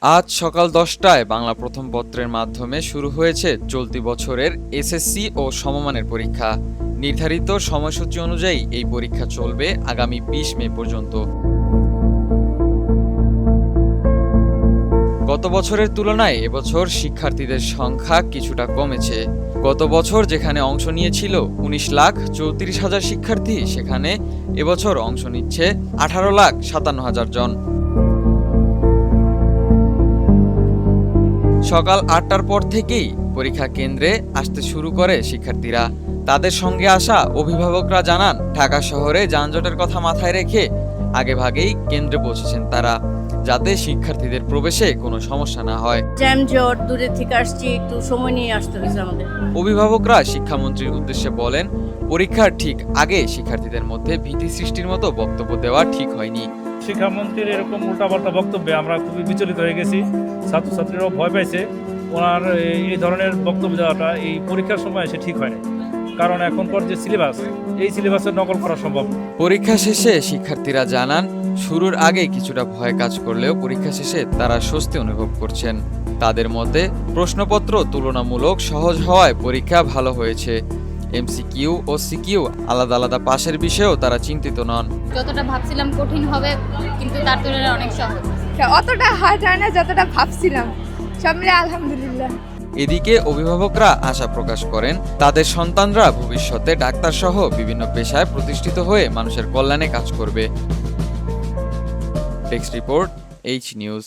আজ সকাল 10টায় বাংলা প্রথম পত্রের মাধ্যমে শুরু হয়েছে চলতি বছরের এসএসসি ও সমমানের পরীক্ষা। নির্ধারিত সময়সূচি অনুযায়ী এই পরীক্ষা চলবে আগামী 20 মে পর্যন্ত। গত বছরের তুলনায় এবছর শিক্ষার্থীদের সংখ্যা কিছুটা কমেছে। গত বছর যেখানে অংশ নিয়েছিল 19,34,000 শিক্ষার্থী, সেখানে এবছর অংশ নিচ্ছে 18,57,000 জন। সকাল 8টার পর থেকেই পরীক্ষা কেন্দ্রে আসতে শুরু করে শিক্ষার্থীরা। তাদের সঙ্গে আসা অভিভাবকরা জানান, ঢাকা শহরে যানজটের কথা মাথায় রেখে আগেভাগেই কেন্দ্রে পৌঁছেছেন তারা, যাতে শিক্ষার্থীদের প্রবেশে কোনো সমস্যা না হয়। জ্যামজট, দূরে থেকে আসছি, একটু সময় নিয়ে আসতে হয়েছে আমাদের। অভিভাবকরা শিক্ষামন্ত্রীর উদ্দেশ্যে বলেন, পরীক্ষার ঠিক আগে শিক্ষার্থীদের মধ্যে ভীতি সৃষ্টির মতো বক্তব্য দেওয়া ঠিক হয়নি। শিক্ষামন্ত্রীর এরকম উল্টাপাল্টা বক্তব্যে আমরা খুবই বিচলিত হয়ে গেছি। ছাত্রছাত্রীরাও ভয় পাইছে। ওনার এই ধরনের বক্তব্য দেওয়াটা এই পরীক্ষার সময় এসে ঠিক হয় না, কারণ এখনকার যে সিলেবাস, এই সিলেবাসের নকল করা সম্ভব। পরীক্ষা শেষে শিক্ষার্থীরা জানান, শুরুর আগে কিছুটা ভয় কাজ করলেও পরীক্ষা শেষে তারা স্বস্তি অনুভব করছেন। তাদের মতে প্রশ্নপত্র তুলনামূলক সহজ হওয়ায় পরীক্ষা ভালো হয়েছে। এমসিকিউ ও সিকিউ আলাদা আলাদা পাশের বিষয়েও তারা চিন্তিত নন। যতটা ভাবছিলাম কঠিন হবে, কিন্তু তার তুলনায় অনেক সহজ। অতটা হার্ড হয় না যতটা ভাবছিলাম। সব মিলে আলহামদুলিল্লাহ। এদিকে অভিভাবকরা আশা প্রকাশ করেন, তাদের সন্তানরা ভবিষ্যতে ডাক্তার সহ বিভিন্ন পেশায় প্রতিষ্ঠিত হয়ে মানুষের কল্যাণে কাজ করবে। Desk report, H news.